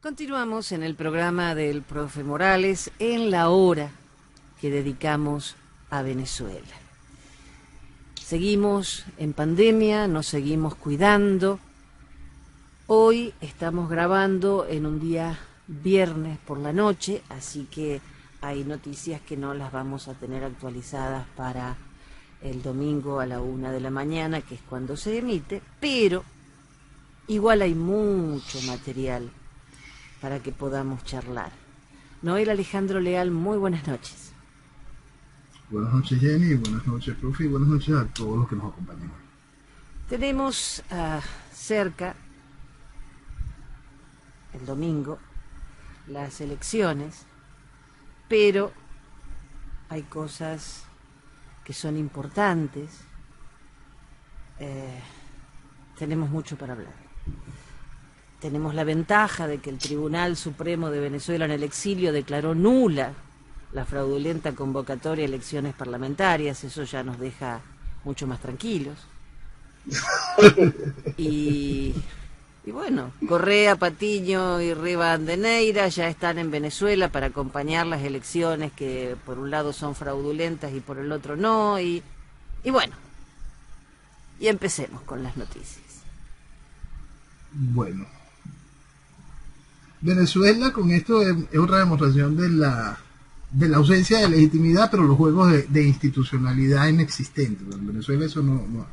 Continuamos en el programa del profe Morales en la hora que dedicamos a Venezuela. Seguimos en pandemia, nos seguimos cuidando. Hoy estamos grabando en un día viernes por la noche, así que hay noticias que no las vamos a tener actualizadas para el domingo a la 1 de la mañana, que es cuando se emite, pero igual hay mucho material para que podamos charlar. Noel Alejandro Leal, muy buenas noches. Buenas noches, Jenny, buenas noches, profe, y buenas noches a todos los que nos acompañan. Tenemos cerca, el domingo, las elecciones, pero hay cosas que son importantes. Tenemos mucho para hablar. Tenemos la ventaja de que el Tribunal Supremo de Venezuela en el exilio declaró nula la fraudulenta convocatoria a elecciones parlamentarias. Eso ya nos deja mucho más tranquilos. Y bueno, Correa, Patiño y Rivadeneira ya están en Venezuela para acompañar las elecciones que por un lado son fraudulentas y por el otro no. Y bueno, y empecemos con las noticias. Bueno, Venezuela con esto es otra demostración de la ausencia de legitimidad, pero los juegos de institucionalidad inexistentes. En Venezuela eso no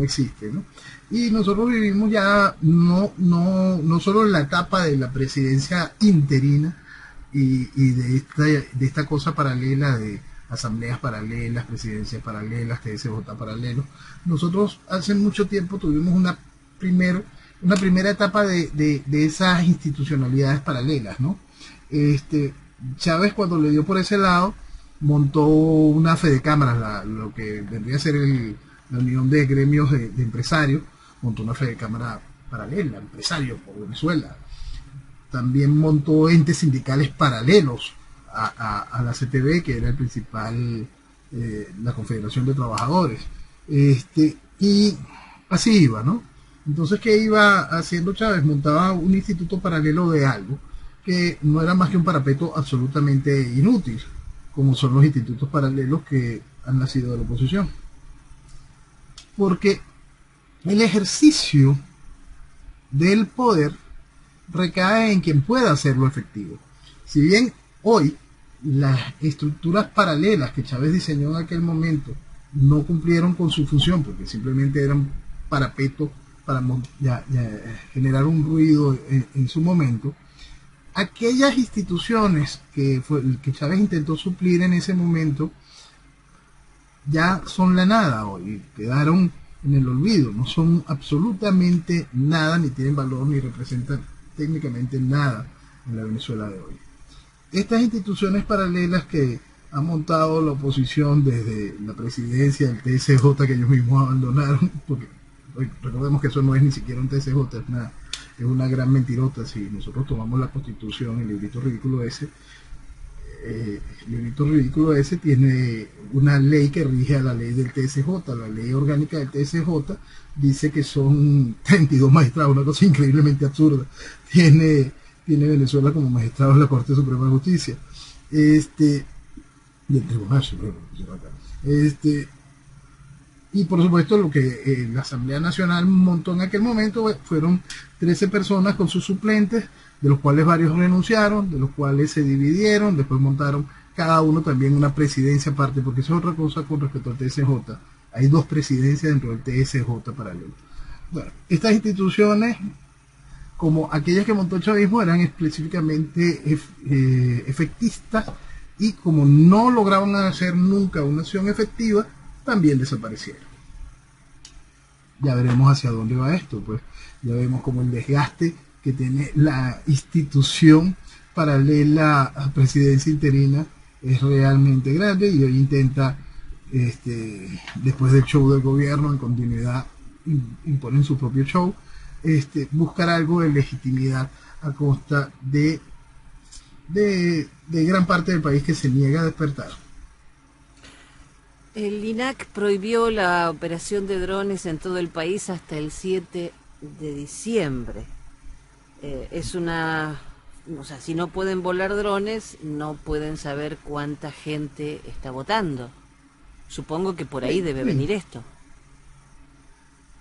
existe, ¿no? Y nosotros vivimos ya no solo la etapa de la presidencia interina y de esta cosa paralela de asambleas paralelas, presidencias paralelas, TSJ paralelos. Nosotros hace mucho tiempo tuvimos una primera etapa de esas institucionalidades paralelas, ¿no? Chávez, cuando le dio por ese lado, montó una Fedecámaras, lo que vendría a ser la unión de gremios de empresarios, montó una Fedecámara paralela, empresarios por Venezuela. También montó entes sindicales paralelos a la CTV, que era el principal, la Confederación de Trabajadores. Y así iba, ¿no? Entonces, ¿qué iba haciendo Chávez? Montaba un instituto paralelo de algo que no era más que un parapeto absolutamente inútil, como son los institutos paralelos que han nacido de la oposición. Porque el ejercicio del poder recae en quien pueda hacerlo efectivo. Si bien hoy las estructuras paralelas que Chávez diseñó en aquel momento no cumplieron con su función, porque simplemente eran parapetos para generar un ruido en su momento, aquellas instituciones que Chávez intentó suplir en ese momento ya son la nada hoy, quedaron en el olvido, no son absolutamente nada, ni tienen valor, ni representan técnicamente nada en la Venezuela de hoy. Estas instituciones paralelas que ha montado la oposición desde la presidencia del TSJ, que ellos mismos abandonaron, porque recordemos que eso no es ni siquiera un TSJ, es una gran mentirota. Si nosotros tomamos la Constitución, el librito ridículo ese tiene una ley que rige a la ley del TSJ. La ley orgánica del TSJ dice que son 32 magistrados, una cosa increíblemente absurda. Tiene Venezuela como magistrado en la Corte Suprema de Justicia, y el Tribunal Supremo de Justicia. Y por supuesto lo que la Asamblea Nacional montó en aquel momento fueron 13 personas con sus suplentes, de los cuales varios renunciaron, de los cuales se dividieron, después montaron cada uno también una presidencia aparte, porque eso es otra cosa con respecto al TSJ. Hay dos presidencias dentro del TSJ paralelo. Bueno, estas instituciones, como aquellas que montó el chavismo, eran específicamente efectistas, y como no lograban hacer nunca una acción efectiva, también desaparecieron. Ya veremos hacia dónde va esto, pues ya vemos como el desgaste que tiene la institución paralela a presidencia interina es realmente grande, y hoy intenta, después del show del gobierno, en continuidad imponen su propio show, buscar algo de legitimidad a costa de gran parte del país que se niega a despertar. El INAC prohibió la operación de drones en todo el país hasta el 7 de diciembre. Es una o sea, si no pueden volar drones, no pueden saber cuánta gente está votando. Supongo que por ahí debe venir esto.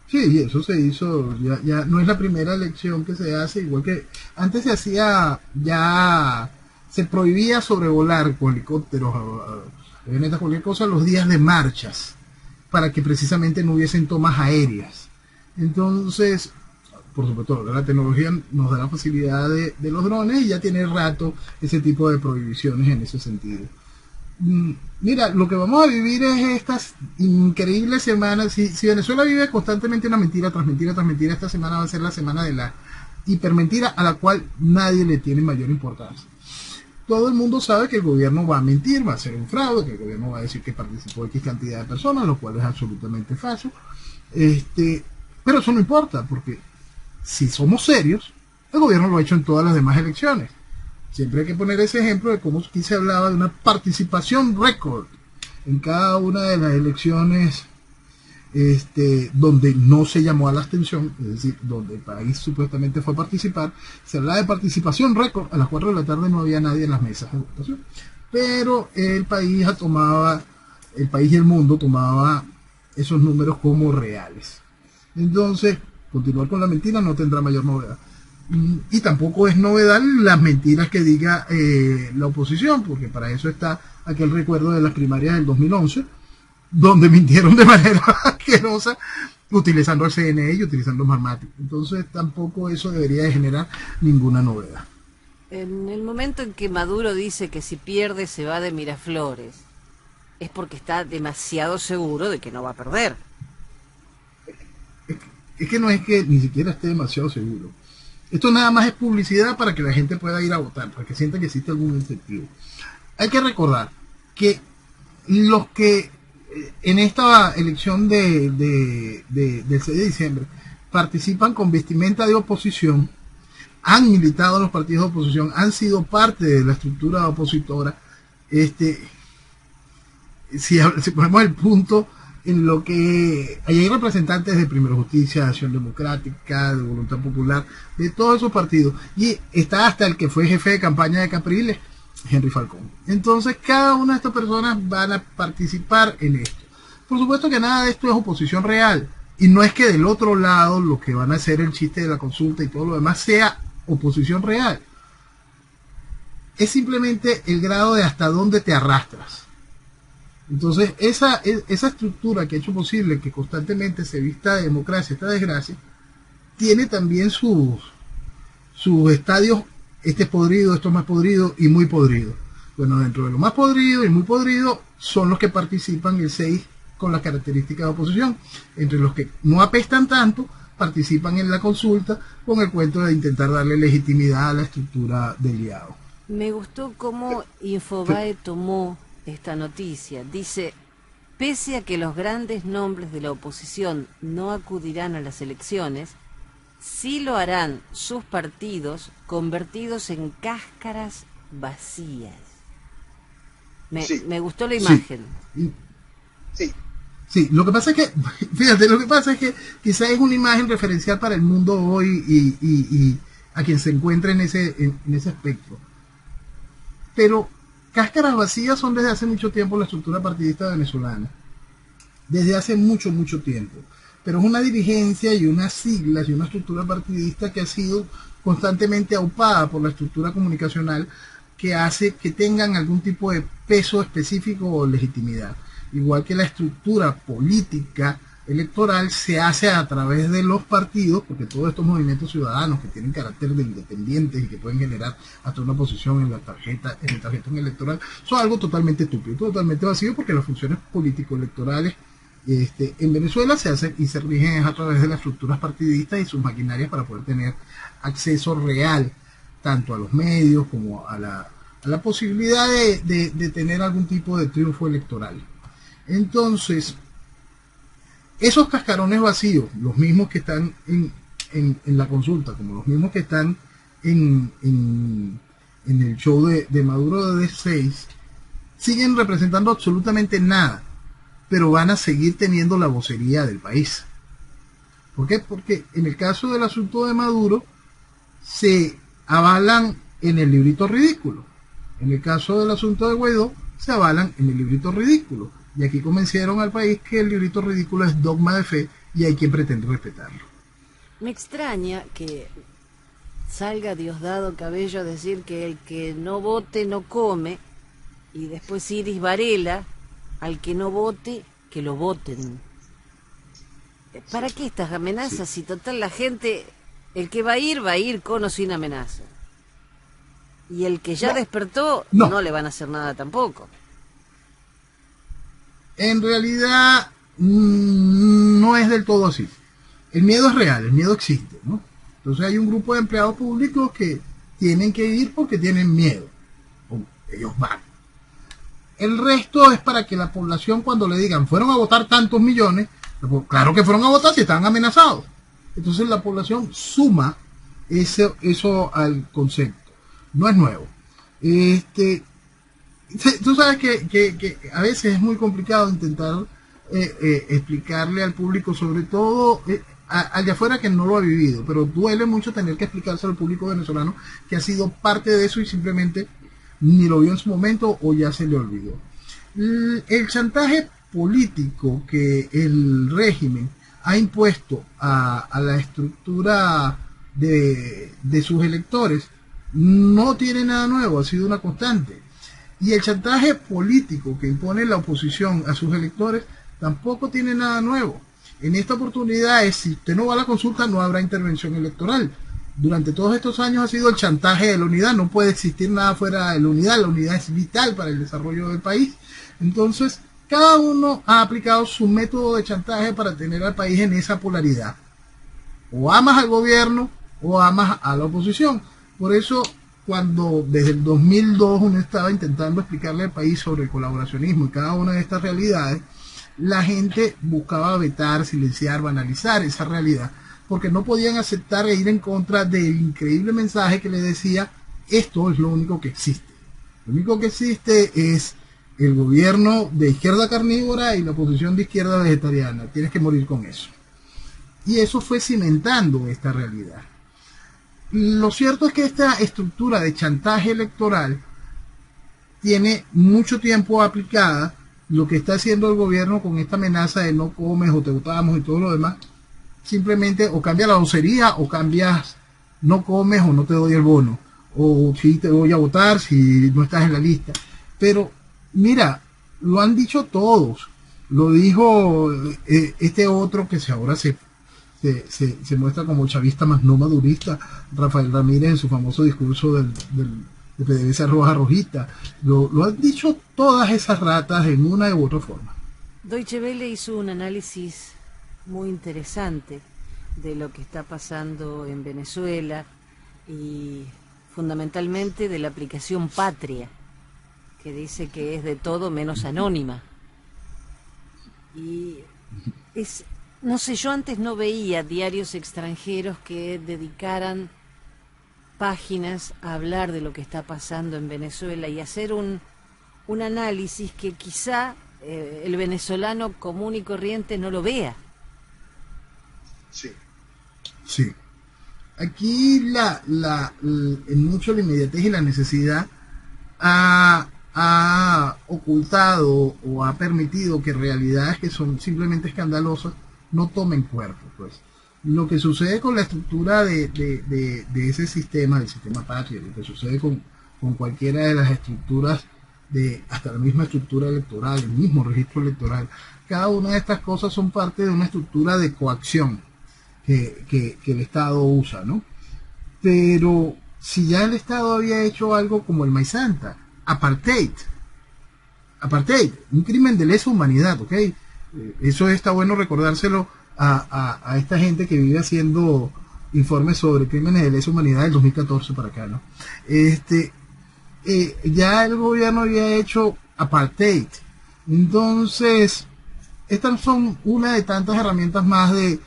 Sí, y eso se hizo, ya no es la primera elección que se hace, igual que antes se hacía, ya se prohibía sobrevolar con helicópteros, avionetas, cualquier cosa, los días de marchas, para que precisamente no hubiesen tomas aéreas. Entonces, por supuesto, la tecnología nos da la facilidad de los drones y ya tiene rato ese tipo de prohibiciones en ese sentido. Mira, lo que vamos a vivir es estas increíbles semanas. Si Venezuela vive constantemente una mentira tras mentira tras mentira, esta semana va a ser la semana de la hipermentira, a la cual nadie le tiene mayor importancia. Todo el mundo sabe que el gobierno va a mentir, va a ser un fraude, que el gobierno va a decir que participó X cantidad de personas, lo cual es absolutamente falso. Pero eso no importa, porque si somos serios, el gobierno lo ha hecho en todas las demás elecciones. Siempre hay que poner ese ejemplo de cómo aquí se hablaba de una participación récord en cada una de las elecciones donde no se llamó a la abstención, es decir, donde el país supuestamente fue a participar. Se hablaba de participación récord, a las 4 de la tarde no había nadie en las mesas de votación, pero el país y el mundo tomaba esos números como reales. Entonces, continuar con la mentira no tendrá mayor novedad. Y tampoco es novedad las mentiras que diga la oposición, porque para eso está aquel recuerdo de las primarias del 2011, donde mintieron de manera asquerosa, utilizando el CNE y utilizando Marmatic. Entonces tampoco eso debería de generar ninguna novedad. En el momento en que Maduro dice que si pierde se va de Miraflores, es porque está demasiado seguro de que no va a perder. Es que no es que ni siquiera esté demasiado seguro. Esto nada más es publicidad para que la gente pueda ir a votar, para que sienta que existe algún incentivo. Hay que recordar que los que en esta elección del 6 de diciembre participan con vestimenta de oposición, han militado en los partidos de oposición, han sido parte de la estructura opositora. Si ponemos el punto en lo que hay representantes de Primera Justicia, de Acción Democrática, de Voluntad Popular, de todos esos partidos, y está hasta el que fue jefe de campaña de Capriles, Henry Falcón. Entonces cada una de estas personas van a participar en esto. Por supuesto que nada de esto es oposición real, y no es que del otro lado lo que van a hacer el chiste de la consulta y todo lo demás sea oposición real. Es simplemente el grado de hasta dónde te arrastras. Entonces esa estructura que ha hecho posible que constantemente se vista de democracia esta desgracia, tiene también sus estadios, este es podrido, esto es más podrido y muy podrido. Bueno, dentro de lo más podrido y muy podrido son los que participan el 6 con las características de oposición. Entre los que no apestan tanto, participan en la consulta con el cuento de intentar darle legitimidad a la estructura del IAO. Me gustó cómo Infobae tomó esta noticia. Dice: pese a que los grandes nombres de la oposición no acudirán a las elecciones, sí lo harán sus partidos convertidos en cáscaras vacías. Me gustó la imagen. Sí, lo que pasa es que, fíjate, quizás es una imagen referencial para el mundo hoy y a quien se encuentra en ese aspecto. Pero cáscaras vacías son desde hace mucho tiempo la estructura partidista venezolana. Desde hace mucho tiempo. Pero es una dirigencia y unas siglas y una estructura partidista que ha sido constantemente aupada por la estructura comunicacional, que hace que tengan algún tipo de peso específico o legitimidad. Igual que la estructura política electoral se hace a través de los partidos, porque todos estos movimientos ciudadanos que tienen carácter de independientes y que pueden generar hasta una posición en el tarjetón electoral, son algo totalmente estúpido, totalmente vacío, porque las funciones político-electorales en Venezuela se hacen y se rigen a través de las estructuras partidistas y sus maquinarias para poder tener acceso real tanto a los medios como a la posibilidad de tener algún tipo de triunfo electoral. Entonces, esos cascarones vacíos, los mismos que están en la consulta, como los mismos que están en el show de Maduro de D6, siguen representando absolutamente nada, pero van a seguir teniendo la vocería del país. ¿Por qué? Porque en el caso del asunto de Maduro se avalan en el librito ridículo. En el caso del asunto de Guaidó, se avalan en el librito ridículo. Y aquí convencieron al país que el librito ridículo es dogma de fe y hay quien pretende respetarlo. Me extraña que salga Diosdado Cabello a decir que el que no vote no come, y después Iris Varela, al que no vote, que lo voten. ¿Para qué estas amenazas? Si total la gente, el que va a ir con o sin amenaza. Y el que ya despertó, no le van a hacer nada tampoco. En realidad, no es del todo así. El miedo es real, el miedo existe, ¿no? Entonces hay un grupo de empleados públicos que tienen que ir porque tienen miedo. Ellos van. El resto es para que la población, cuando le digan, fueron a votar tantos millones, claro que fueron a votar si estaban amenazados. Entonces la población suma eso al concepto. No es nuevo. Tú sabes que a veces es muy complicado intentar explicarle al público, sobre todo al de afuera que no lo ha vivido, pero duele mucho tener que explicarse al público venezolano que ha sido parte de eso y simplemente ni lo vio en su momento o ya se le olvidó. El chantaje político que el régimen ha impuesto a la estructura de sus electores no tiene nada nuevo, ha sido una constante. Y el chantaje político que impone la oposición a sus electores tampoco tiene nada nuevo. En esta oportunidad si usted no va a la consulta no habrá intervención electoral. Durante todos estos años ha sido el chantaje de la unidad, no puede existir nada fuera de la unidad es vital para el desarrollo del país. Entonces, cada uno ha aplicado su método de chantaje para tener al país en esa polaridad. O amas al gobierno o amas a la oposición. Por eso, cuando desde el 2002 uno estaba intentando explicarle al país sobre el colaboracionismo y cada una de estas realidades, la gente buscaba vetar, silenciar, banalizar esa realidad, porque no podían aceptar e ir en contra del increíble mensaje que le decía, esto es lo único que existe. Lo único que existe es el gobierno de izquierda carnívora y la oposición de izquierda vegetariana. Tienes que morir con eso. Y eso fue cimentando esta realidad. Lo cierto es que esta estructura de chantaje electoral tiene mucho tiempo aplicada. Lo que está haciendo el gobierno con esta amenaza de no comes o te votamos y todo lo demás, simplemente o cambia la vocería o cambias no comes o no te doy el bono, o si te voy a votar si no estás en la lista. Pero mira, lo han dicho todos. Lo dijo este otro que ahora se muestra como chavista más no madurista, Rafael Ramírez, en su famoso discurso de PDVSA roja rojita. Lo han dicho todas esas ratas en una u otra forma. Deutsche Welle hizo un análisis muy interesante de lo que está pasando en Venezuela y fundamentalmente de la aplicación Patria, que dice que es de todo menos anónima. Y no sé, yo antes no veía diarios extranjeros que dedicaran páginas a hablar de lo que está pasando en Venezuela y hacer un análisis que quizá el venezolano común y corriente no lo vea. Sí. Aquí en mucho la inmediatez y la necesidad ha ocultado o ha permitido que realidades que son simplemente escandalosas no tomen cuerpo, pues. Lo que sucede con la estructura de ese sistema, del sistema Patria, lo que sucede con cualquiera de las estructuras, hasta la misma estructura electoral, el mismo registro electoral, cada una de estas cosas son parte de una estructura de coacción que el Estado usa, ¿no? Pero si ya el Estado había hecho algo como el Maizanta, apartheid, un crimen de lesa humanidad, ¿ok? Eso está bueno recordárselo a esta gente que vive haciendo informes sobre crímenes de lesa humanidad del 2014 para acá, ¿no? Ya el gobierno había hecho apartheid. Entonces, estas son una de tantas herramientas más de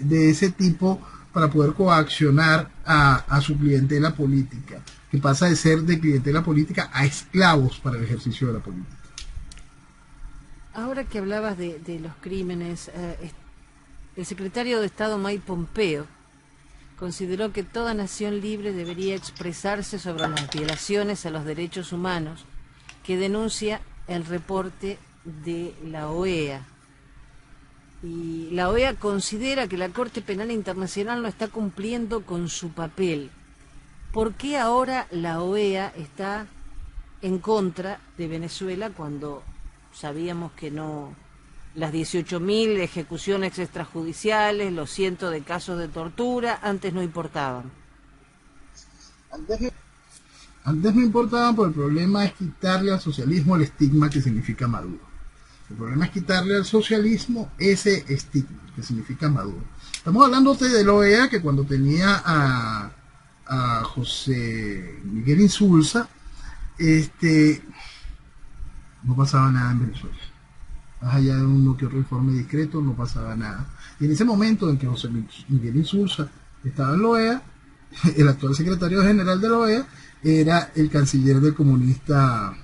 ese tipo para poder coaccionar a su clientela política, que pasa de ser de clientela política a esclavos para el ejercicio de la política. Ahora que hablabas de los crímenes, el secretario de Estado Mike Pompeo consideró que toda nación libre debería expresarse sobre las violaciones a los derechos humanos que denuncia el reporte de la OEA. Y la OEA considera que la Corte Penal Internacional no está cumpliendo con su papel. ¿Por qué ahora la OEA está en contra de Venezuela cuando sabíamos que no, las 18.000 ejecuciones extrajudiciales, los cientos de casos de tortura, antes no importaban? Antes no importaban, pero el problema es quitarle al socialismo el estigma que significa Maduro. El problema es quitarle al socialismo ese estigma que significa Maduro. Estamos hablando de la OEA, que cuando tenía a José Miguel Insulza, no pasaba nada en Venezuela. Más allá de uno que otro informe discreto, no pasaba nada. Y en ese momento en que José Miguel Insulza estaba en la OEA, el actual secretario general de la OEA era el canciller del comunista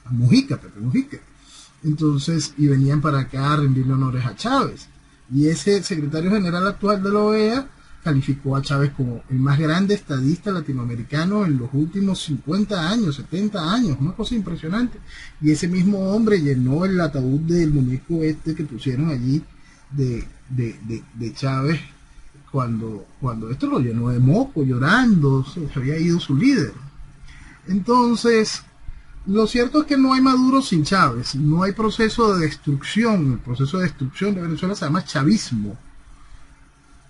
Mujica, Pepe Mujica. Entonces, y venían para acá a rendirle honores a Chávez. Y ese secretario general actual de la OEA calificó a Chávez como el más grande estadista latinoamericano en los últimos 50 años, 70 años, una cosa impresionante. Y ese mismo hombre llenó el ataúd del muñeco que pusieron allí de Chávez cuando esto lo llenó de moco, llorando, se había ido su líder. Entonces, lo cierto es que no hay Maduro sin Chávez, no hay proceso de destrucción. El proceso de destrucción de Venezuela se llama chavismo.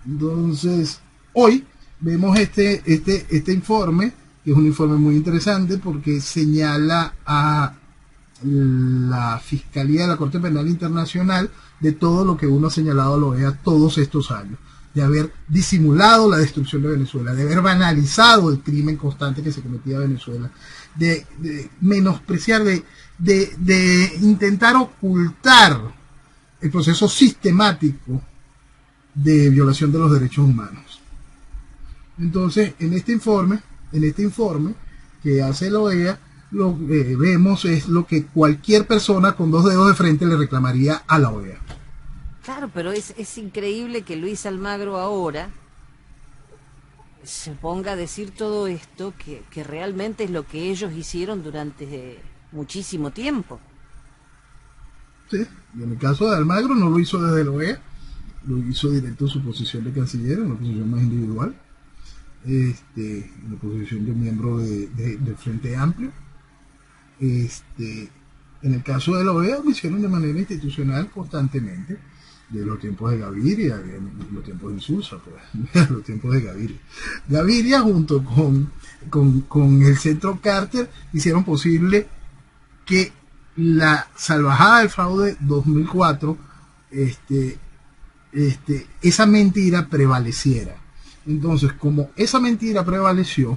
Entonces, hoy vemos este informe, que es un informe muy interesante porque señala a la Fiscalía de la Corte Penal Internacional de todo lo que uno ha señalado a la OEA todos estos años, de haber disimulado la destrucción de Venezuela, de haber banalizado el crimen constante que se cometía en Venezuela, de menospreciar, de intentar ocultar el proceso sistemático de violación de los derechos humanos. Entonces, en este informe que hace la OEA, lo que vemos es lo que cualquier persona con dos dedos de frente le reclamaría a la OEA. Claro, pero es increíble que Luis Almagro ahora se ponga a decir todo esto, que realmente es lo que ellos hicieron durante muchísimo tiempo. Sí, y en el caso de Almagro no lo hizo desde la OEA, lo hizo directo en su posición de canciller, en una posición más individual, en la posición de miembro del Frente Amplio. En el caso de la OEA lo hicieron de manera institucional constantemente, de los tiempos de Gaviria, de los tiempos de Insulza, pues, los tiempos de Gaviria. Gaviria junto con el Centro Carter hicieron posible que la salvajada del fraude 2004, esa mentira prevaleciera. Entonces, como esa mentira prevaleció,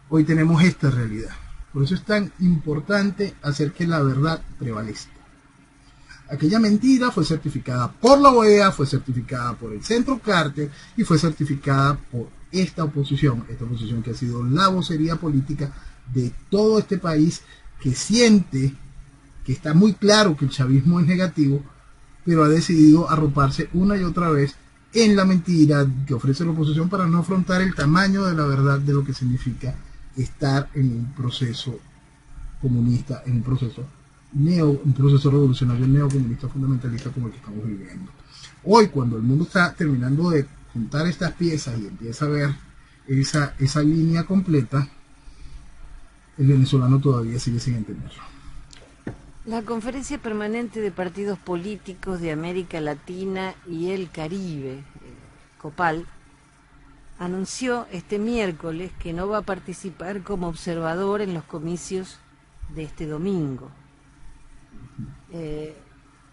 hoy tenemos esta realidad. Por eso es tan importante hacer que la verdad prevalezca. Aquella mentira fue certificada por la OEA, fue certificada por el Centro Carter y fue certificada por esta oposición que ha sido la vocería política de todo este país, que siente que está muy claro que el chavismo es negativo, pero ha decidido arroparse una y otra vez en la mentira que ofrece la oposición para no afrontar el tamaño de la verdad de lo que significa estar en un proceso comunista, en un proceso revolucionario neocomunista fundamentalista como el que estamos viviendo. Hoy, cuando el mundo está terminando de juntar estas piezas y empieza a ver esa línea completa, el venezolano todavía sigue sin entenderlo. La Conferencia Permanente de Partidos Políticos de América Latina y el Caribe, COPAL, anunció este miércoles que no va a participar como observador en los comicios de este domingo.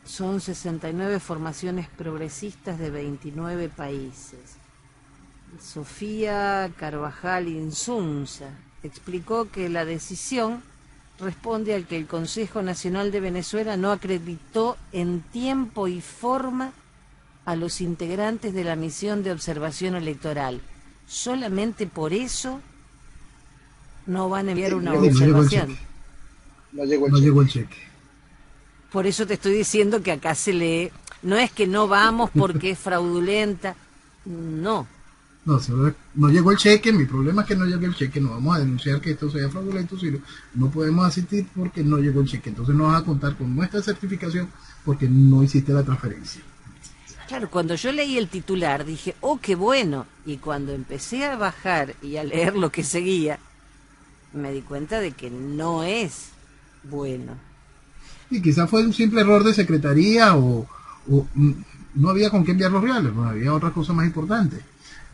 Son 69 formaciones progresistas de 29 países. Sofía Carvajal Insunza explicó que la decisión responde al que el Consejo Nacional de Venezuela no acreditó en tiempo y forma a los integrantes de la misión de observación electoral. Solamente por eso no van a enviar una observación. No llegó el cheque. Por eso te estoy diciendo que acá se lee, no es que no vamos porque es fraudulenta, no, No, no llegó el cheque, mi problema es que no llegó el cheque, no vamos a denunciar que esto sea fraudulento, sino no podemos asistir porque no llegó el cheque. Entonces no vas a contar con nuestra certificación porque no hiciste la transferencia. Claro, cuando yo leí el titular dije, oh, qué bueno. Y cuando empecé a bajar y a leer lo que seguía, me di cuenta de que no es bueno. Y quizás fue un simple error de secretaría o no había con qué enviar los reales, no había otra cosa más importante.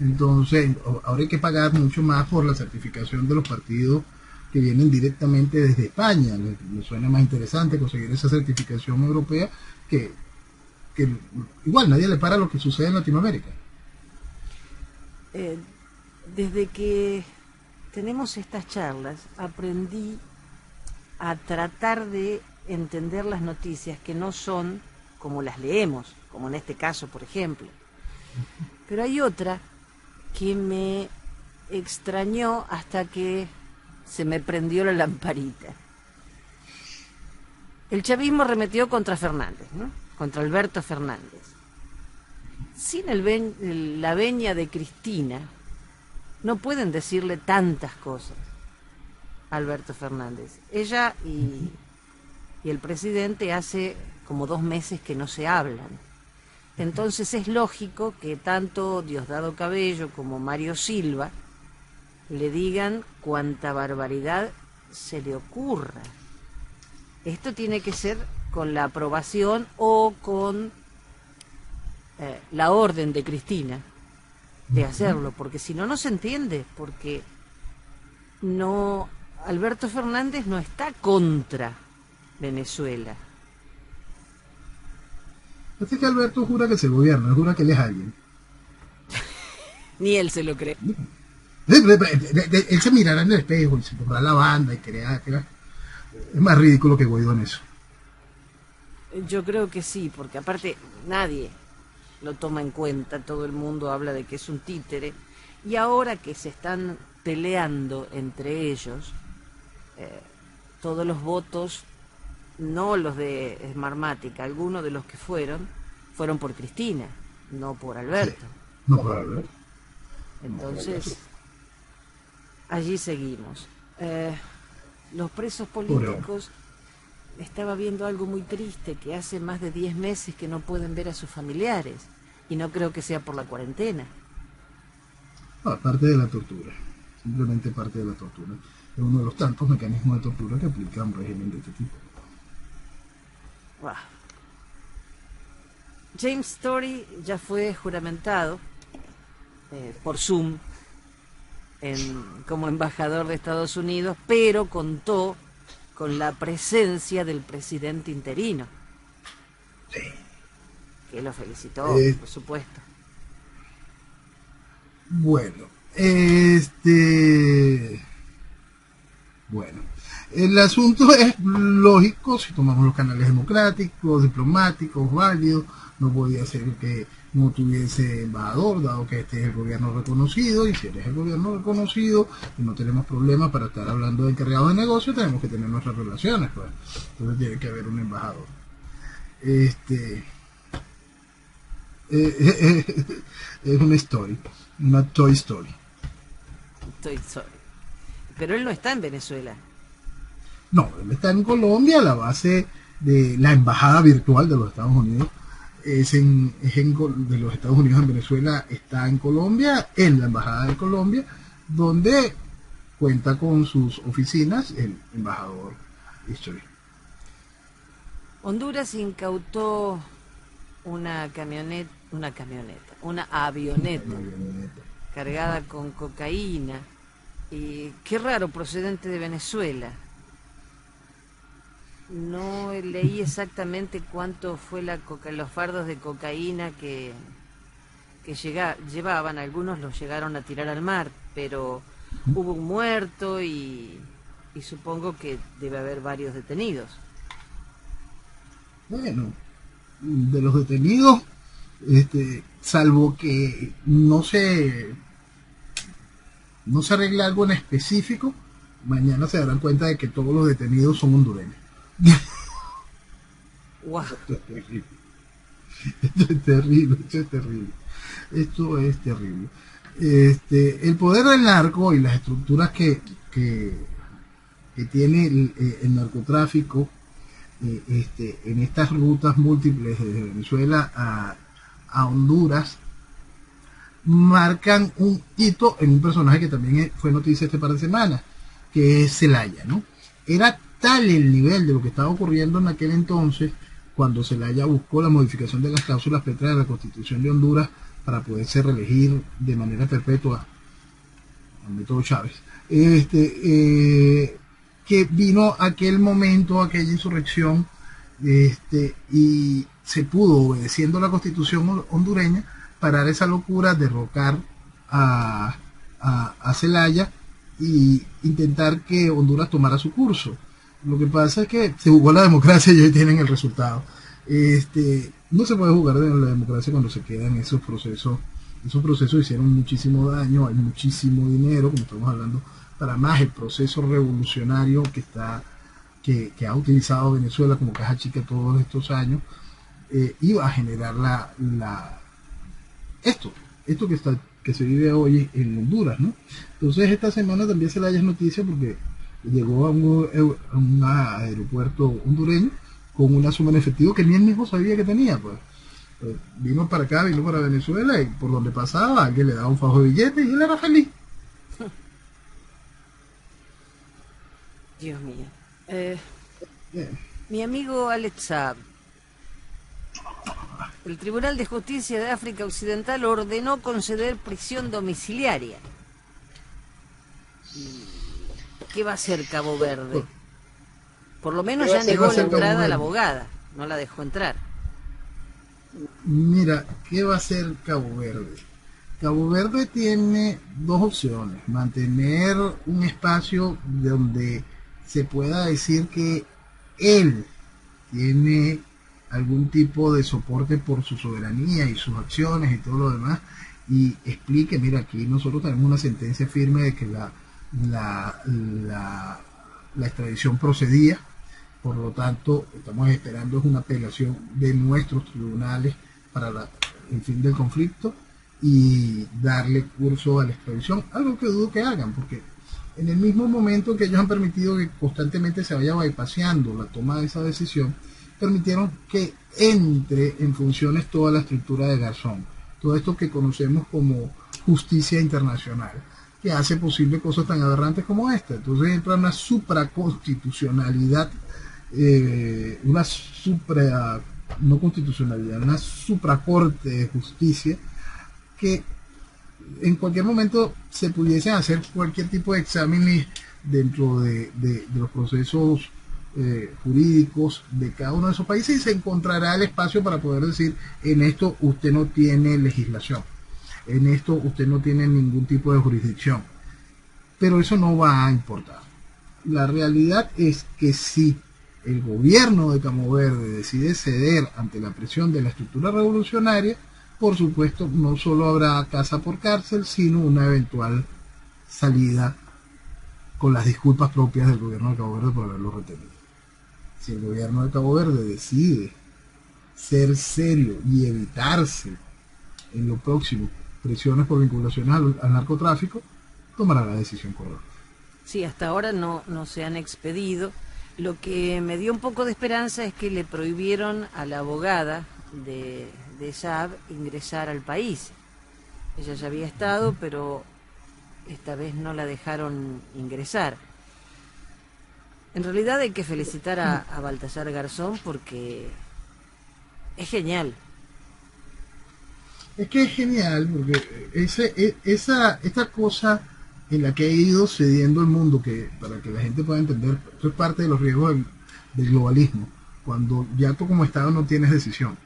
Entonces, ahora hay que pagar mucho más por la certificación de los partidos que vienen directamente desde España. Me suena más interesante conseguir esa certificación europea que igual nadie le para lo que sucede en Latinoamérica. Eh, Desde que tenemos estas charlas, aprendí a tratar de entender las noticias que no son como las leemos, como en este caso, por ejemplo. Pero hay otra que me extrañó hasta que se me prendió la lamparita. El chavismo arremetió contra Fernández, ¿no? Contra Alberto Fernández. Sin la venia de Cristina, no pueden decirle tantas cosas a Alberto Fernández. Ella y el presidente hace como 2 meses que no se hablan. Entonces es lógico que tanto Diosdado Cabello como Mario Silva le digan cuanta barbaridad se le ocurra. Esto tiene que ser con la aprobación o con la orden de Cristina de hacerlo, porque si no, no se entiende, porque no, Alberto Fernández no está contra Venezuela. Así que Alberto jura que se gobierna, jura que él es alguien. Ni él se lo cree. Él se mirará en el espejo y se pondrá la banda y creerá. Es más ridículo que Guaidó en eso. Yo creo que sí, porque aparte nadie lo toma en cuenta, todo el mundo habla de que es un títere, y ahora que se están peleando entre ellos, todos los votos, no los de Smartmatic, algunos de los que fueron por Cristina, no por Alberto. Sí, no por Alberto. Entonces, allí seguimos. Los presos políticos, estaba viendo algo muy triste, que hace más de 10 meses que no pueden ver a sus familiares, y no creo que sea por la cuarentena. No, parte de la tortura, simplemente parte de la tortura. Es uno de los tantos mecanismos de tortura que aplica un régimen de este tipo. Wow. James Story ya fue juramentado por Zoom como embajador de Estados Unidos, pero contó con la presencia del presidente interino. Sí. Que lo felicitó, por supuesto. Bueno, bueno, el asunto es lógico si tomamos los canales democráticos, diplomáticos, válidos. No podía ser que no tuviese embajador, dado que este es el gobierno reconocido, y si eres el gobierno reconocido y no tenemos problemas para estar hablando de encargados de negocio, tenemos que tener nuestras relaciones, pues. Entonces tiene que haber un embajador. Es una story, una Toy Story. Toy Story. Pero él no está en Venezuela. No, él está en Colombia, la base de la embajada virtual de los Estados Unidos de los Estados Unidos en Venezuela está en Colombia, en la embajada de Colombia, donde cuenta con sus oficinas el embajador History. Honduras incautó una avioneta cargada con cocaína, y qué raro, procedente de Venezuela. No leí exactamente cuánto fue los fardos de cocaína que llevaban. Algunos los llegaron a tirar al mar, pero hubo un muerto y supongo que debe haber varios detenidos. Bueno, de los detenidos, salvo que no se arregle algo en específico, mañana se darán cuenta de que todos los detenidos son hondureños. Wow. Esto es terrible. Esto es terrible. El poder del narco y las estructuras que tiene el narcotráfico en estas rutas múltiples desde Venezuela a Honduras marcan un hito en un personaje que también fue noticia este par de semanas, que es Zelaya, ¿no? Era tal el nivel de lo que estaba ocurriendo en aquel entonces, cuando Zelaya buscó la modificación de las cláusulas pétreas de la Constitución de Honduras para poderse reelegir de manera perpetua al método Chávez, que vino aquel momento, aquella insurrección, y se pudo, obedeciendo la Constitución hondureña, parar esa locura, derrocar a Zelaya y intentar que Honduras tomara su curso. Lo que pasa es que se jugó la democracia y hoy tienen el resultado. No se puede jugar de la democracia cuando se quedan esos procesos. Esos procesos hicieron muchísimo daño, hay muchísimo dinero, como estamos hablando, para más el proceso revolucionario que ha utilizado Venezuela como caja chica todos estos años, iba a generar esto que se vive hoy en Honduras, ¿no? Entonces esta semana también se le haya noticia porque llegó a un aeropuerto hondureño con una suma en efectivo que ni él mismo sabía que tenía, pues. Vino para acá, vino para Venezuela y por donde pasaba alguien le daba un fajo de billetes y él era feliz. Dios mío. Mi amigo Alex Saab, el Tribunal de Justicia de África Occidental ordenó conceder prisión domiciliaria. ¿Qué va a hacer Cabo Verde? Por lo menos ya negó la entrada a la abogada, no la dejó entrar. Mira, ¿qué va a hacer Cabo Verde? Cabo Verde tiene dos opciones: mantener un espacio donde se pueda decir que él tiene algún tipo de soporte por su soberanía y sus acciones y todo lo demás, y explique, mira, aquí nosotros tenemos una sentencia firme de que la extradición procedía, por lo tanto estamos esperando una apelación de nuestros tribunales para el fin del conflicto y darle curso a la extradición, algo que dudo que hagan, porque en el mismo momento que ellos han permitido que constantemente se vaya bypaseando la toma de esa decisión, permitieron que entre en funciones toda la estructura de Garzón, todo esto que conocemos como justicia internacional, que hace posible cosas tan aberrantes como esta. Entonces entra una supraconstitucionalidad, no constitucionalidad, una supracorte de justicia, que en cualquier momento se pudiesen hacer cualquier tipo de exámenes dentro de los procesos jurídicos de cada uno de esos países, y se encontrará el espacio para poder decir: en esto usted no tiene legislación, en esto usted no tiene ningún tipo de jurisdicción. Pero eso no va a importar. La realidad es que si el gobierno de Cabo Verde decide ceder ante la presión de la estructura revolucionaria, por supuesto no solo habrá casa por cárcel, sino una eventual salida con las disculpas propias del gobierno de Cabo Verde por haberlo retenido. Si el gobierno de Cabo Verde decide ser serio y evitarse en lo próximo presiones por vinculaciones al narcotráfico, tomará la decisión correcta. Sí, hasta ahora no se han expedido. Lo que me dio un poco de esperanza es que le prohibieron a la abogada de Saab ingresar al país. Ella ya había estado, pero esta vez no la dejaron ingresar. En realidad hay que felicitar a Baltasar Garzón porque es genial. Es que es genial, porque esta cosa en la que ha ido cediendo el mundo, que para que la gente pueda entender, esto es parte de los riesgos del globalismo, cuando ya tú como Estado no tienes decisión.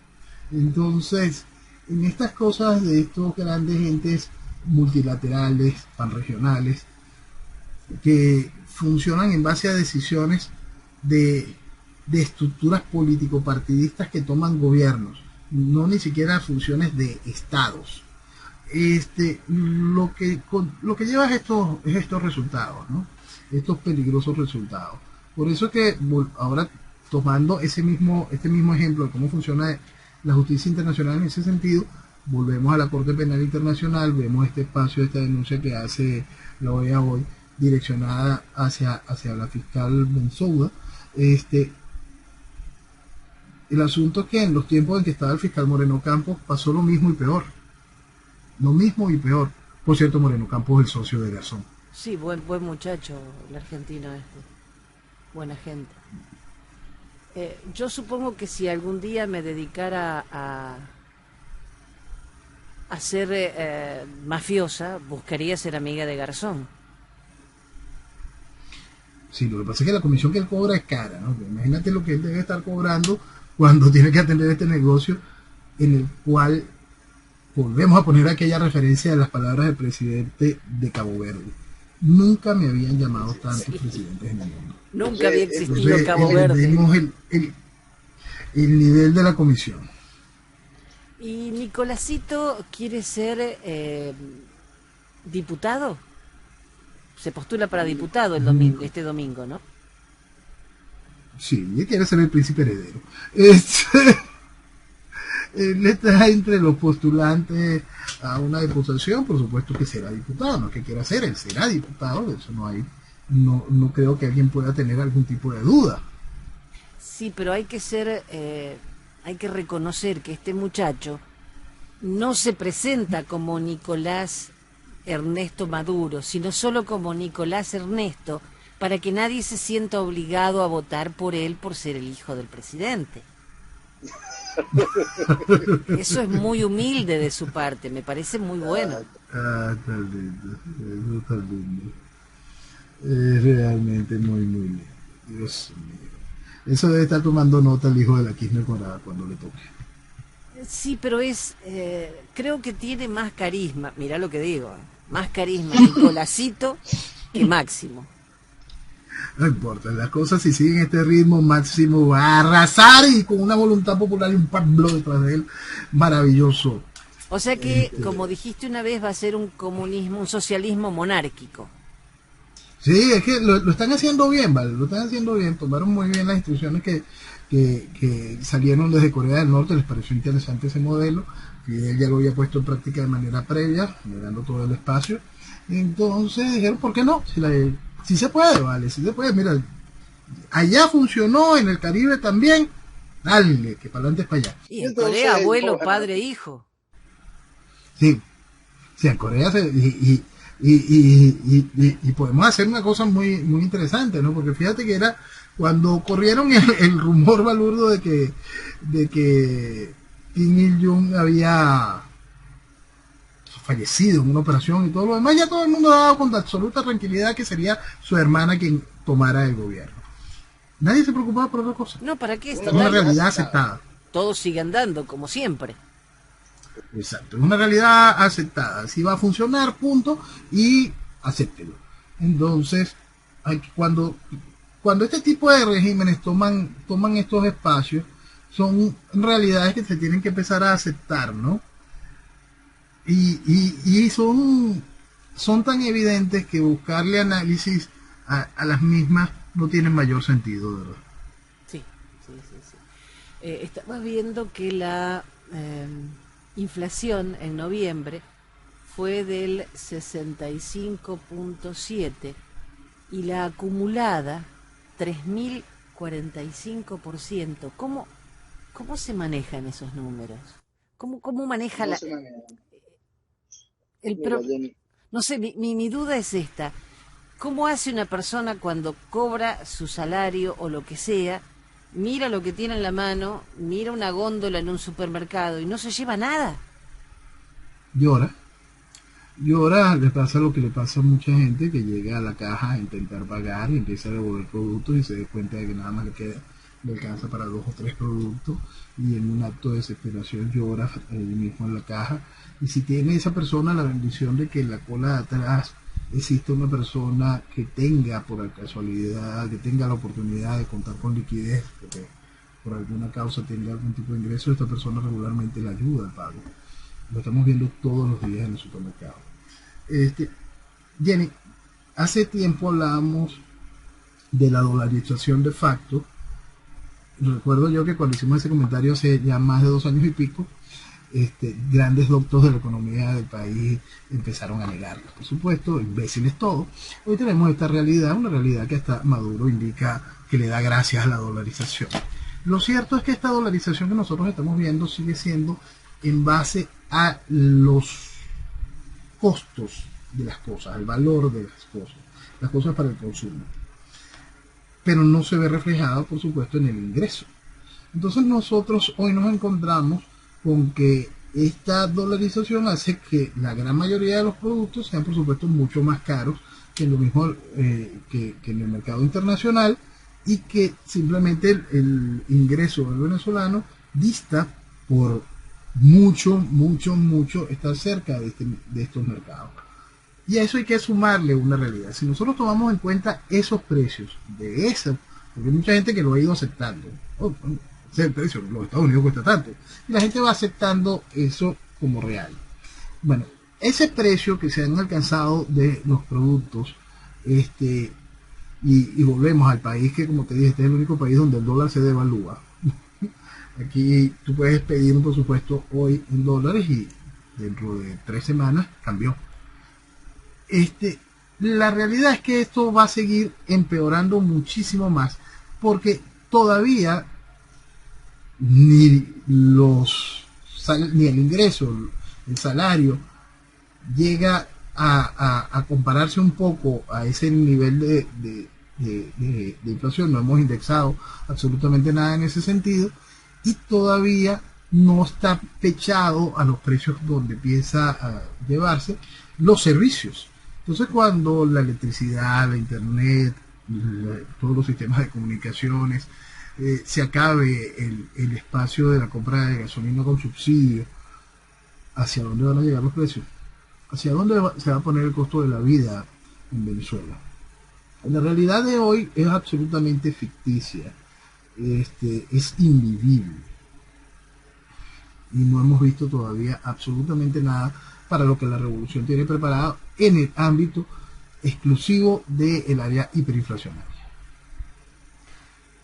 Entonces, en estas cosas de estos grandes entes multilaterales, panregionales, que funcionan en base a decisiones de estructuras político-partidistas que toman gobiernos, no ni siquiera funciones de estados. Lo que lleva es estos resultados, ¿no? Estos peligrosos resultados. Por eso que ahora, tomando este mismo ejemplo de cómo funciona la justicia internacional en ese sentido, volvemos a la Corte Penal Internacional, vemos este espacio, esta denuncia que hace la OEA hoy, direccionada hacia la fiscal Bensouda. El asunto es que en los tiempos en que estaba el fiscal Moreno Campos pasó lo mismo y peor. Lo mismo y peor. Por cierto, Moreno Campos es el socio de Garzón. Sí, buen muchacho el argentino buena gente. Yo supongo que si algún día me dedicara a ser mafiosa, buscaría ser amiga de Garzón. Sí, lo que pasa es que la comisión que él cobra es cara, ¿no? Imagínate lo que él debe estar cobrando cuando tiene que atender este negocio en el cual volvemos a poner aquella referencia de las palabras del presidente de Cabo Verde. Nunca me habían llamado tantos presidentes en el mundo. Nunca había existido Cabo Verde. Vemos el nivel de la comisión. ¿Y Nicolásito quiere ser diputado? Se postula para diputado este domingo, ¿no? Sí, él quiere ser el príncipe heredero. Él está entre los postulantes a una diputación, por supuesto que será diputado, no es que quiera ser, él será diputado, de eso no creo que alguien pueda tener algún tipo de duda. Sí, pero hay que reconocer que este muchacho no se presenta como Nicolás Ernesto Maduro, sino solo como Nicolás Ernesto, para que nadie se sienta obligado a votar por él por ser el hijo del presidente. Eso es muy humilde de su parte, me parece muy bueno. Está lindo, eso está lindo. Es realmente muy lindo. Dios mío. Eso debe estar tomando nota el hijo de la Kirchner cuando le toque. Sí, pero creo que tiene más carisma, mirá lo que digo, más carisma Nicolásito que Máximo. No importa, las cosas si siguen este ritmo, Máximo va a arrasar y con una voluntad popular y un pueblo detrás de él maravilloso. O sea que, como dijiste una vez, va a ser un socialismo monárquico. Sí, es que lo están haciendo bien, ¿vale? Lo están haciendo bien, tomaron muy bien las instrucciones que salieron desde Corea del Norte, les pareció interesante ese modelo, Fidel ya lo había puesto en práctica de manera previa, generando todo el espacio, entonces dijeron, ¿por qué no? Si se puede, vale, si se puede, mira, allá funcionó, en el Caribe también, dale, que para adelante es para allá. Y en Corea, abuelo, padre, hijo. Sí, en Corea y podemos hacer una cosa muy interesante, ¿no? Porque fíjate que era cuando corrieron el rumor balurdo de que Kim Il-jung había fallecido en una operación y todo lo demás, ya todo el mundo daba con absoluta tranquilidad que sería su hermana quien tomara el gobierno. Nadie se preocupaba por otra cosa. No, ¿para qué? Es una realidad aceptada. Todos siguen dando, como siempre. Exacto, es una realidad aceptada. Así va a funcionar, punto, y acéptelo. Entonces, cuando este tipo de regímenes toman estos espacios, son realidades que se tienen que empezar a aceptar, ¿no? Y son tan evidentes que buscarle análisis a las mismas no tiene mayor sentido, ¿verdad? Sí. Estamos viendo que la inflación en noviembre fue del 65.7 y la acumulada 3.045%. ¿Cómo se manejan esos números? ¿Cómo maneja no sé, mi duda es esta. ¿Cómo hace una persona cuando cobra su salario o lo que sea, mira lo que tiene en la mano, mira una góndola en un supermercado y no se lleva nada? Llora, le pasa lo que le pasa a mucha gente que llega a la caja a intentar pagar y empieza a devolver productos y se da cuenta de que nada más le alcanza para 2 o 3 productos y en un acto de desesperación llora ahí mismo en la caja. Y si tiene esa persona la bendición de que en la cola de atrás existe una persona que tenga por casualidad, que tenga la oportunidad de contar con liquidez, porque por alguna causa tenga algún tipo de ingreso, esta persona regularmente le ayuda al pago. Lo estamos viendo todos los días en el supermercado. Jenny, hace tiempo hablábamos de la dolarización de facto. Recuerdo yo que cuando hicimos ese comentario hace ya más de 2 años y pico, grandes doctos de la economía del país empezaron a negarlo. Por supuesto, imbéciles todos. Hoy tenemos esta realidad, una realidad que hasta Maduro indica que le da gracias a la dolarización. Lo cierto es que esta dolarización que nosotros estamos viendo sigue siendo en base a los costos de las cosas, al valor de las cosas para el consumo. Pero no se ve reflejado, por supuesto, en el ingreso. Entonces nosotros hoy nos encontramos con que esta dolarización hace que la gran mayoría de los productos sean, por supuesto, mucho más caros que lo mismo que en el mercado internacional, y que simplemente el ingreso del venezolano dista por mucho estar cerca de estos mercados. Y a eso hay que sumarle una realidad. Si nosotros tomamos en cuenta esos precios de eso, porque hay mucha gente que lo ha ido aceptando. Ese es el precio, los Estados Unidos cuesta tanto. Y la gente va aceptando eso como real. Bueno, ese precio que se han alcanzado de los productos, y volvemos al país que, como te dije, este es el único país donde el dólar se devalúa. Aquí tú puedes pedir un presupuesto hoy en dólares y dentro de 3 semanas cambió. La realidad es que esto va a seguir empeorando muchísimo más, porque todavía ni el ingreso, el salario, llega a compararse un poco a ese nivel de inflación. No hemos indexado absolutamente nada en ese sentido, y todavía no está pechado a los precios donde empieza a llevarse los servicios. Entonces, cuando la electricidad, la internet, todos los sistemas de comunicaciones, se acabe el espacio de la compra de gasolina con subsidio, ¿hacia dónde van a llegar los precios? ¿Hacia dónde se va a poner el costo de la vida en Venezuela? La realidad de hoy es absolutamente ficticia, es invivible, y no hemos visto todavía absolutamente nada para lo que la revolución tiene preparado en el ámbito exclusivo del área hiperinflacionaria.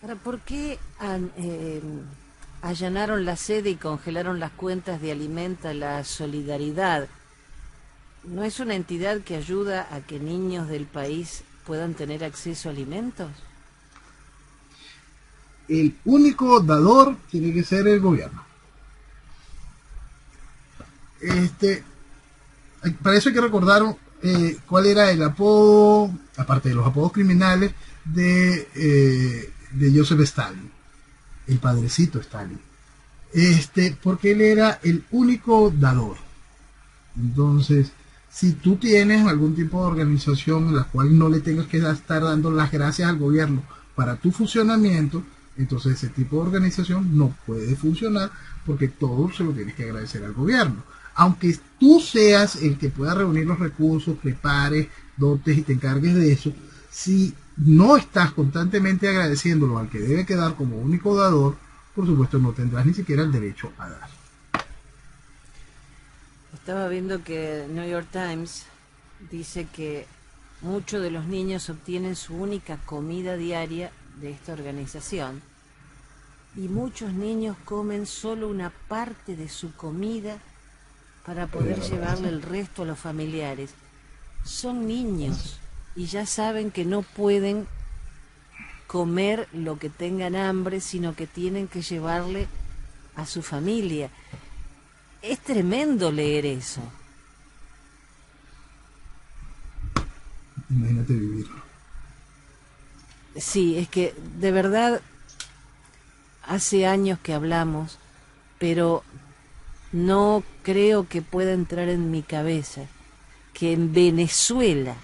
Ahora, ¿por qué allanaron la sede y congelaron las cuentas de Alimenta la Solidaridad? ¿No es una entidad que ayuda a que niños del país puedan tener acceso a alimentos? El único dador tiene que ser el gobierno. Para eso hay que recordar cuál era el apodo, aparte de los apodos criminales, de Joseph Stalin, el padrecito Stalin, porque él era el único dador. Entonces, si tú tienes algún tipo de organización en la cual no le tengas que estar dando las gracias al gobierno para tu funcionamiento, entonces ese tipo de organización no puede funcionar, porque todo se lo tienes que agradecer al gobierno. Aunque tú seas el que pueda reunir los recursos, prepares, dotes y te encargues de eso, si no estás constantemente agradeciéndolo al que debe quedar como único dador, por supuesto no tendrás ni siquiera el derecho a dar. Estaba viendo que New York Times dice que muchos de los niños obtienen su única comida diaria de esta organización, y muchos niños comen solo una parte de su comida para poder llevarle el resto a los familiares. Son niños y ya saben que no pueden comer lo que tengan hambre, sino que tienen que llevarle a su familia. Es tremendo leer eso. Imagínate vivirlo. Sí, es que de verdad hace años que hablamos, pero no creo que pueda entrar en mi cabeza que en Venezuela...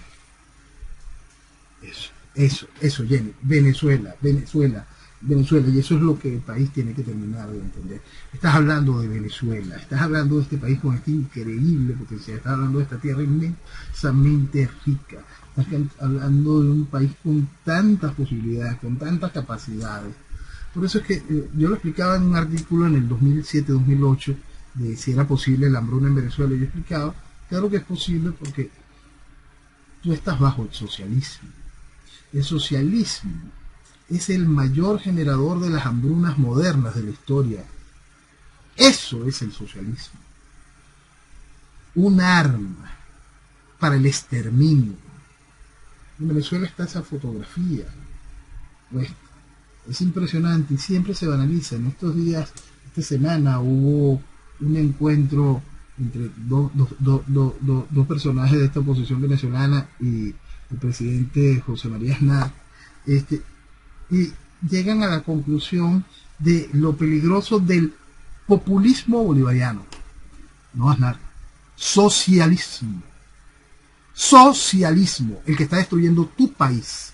Eso, Jenny, Venezuela, y eso es lo que el país tiene que terminar de entender. Estás hablando de Venezuela, estás hablando de este país con este increíble potencial, estás hablando de esta tierra inmensamente rica, estás hablando de un país con tantas posibilidades, con tantas capacidades. Por eso es que yo lo explicaba en un artículo en el 2007-2008, de si era posible la hambruna en Venezuela. Yo explicaba, claro que es posible, porque tú estás bajo el socialismo. El socialismo es el mayor generador de las hambrunas modernas de la historia. Eso es el socialismo. Un arma para el exterminio. En Venezuela está esa fotografía. Pues, es impresionante y siempre se banaliza. En estos días, esta semana, hubo un encuentro entre dos personajes de esta oposición venezolana y el presidente José María Aznar, y llegan a la conclusión de lo peligroso del populismo bolivariano. No, Aznar, socialismo. Socialismo, el que está destruyendo tu país.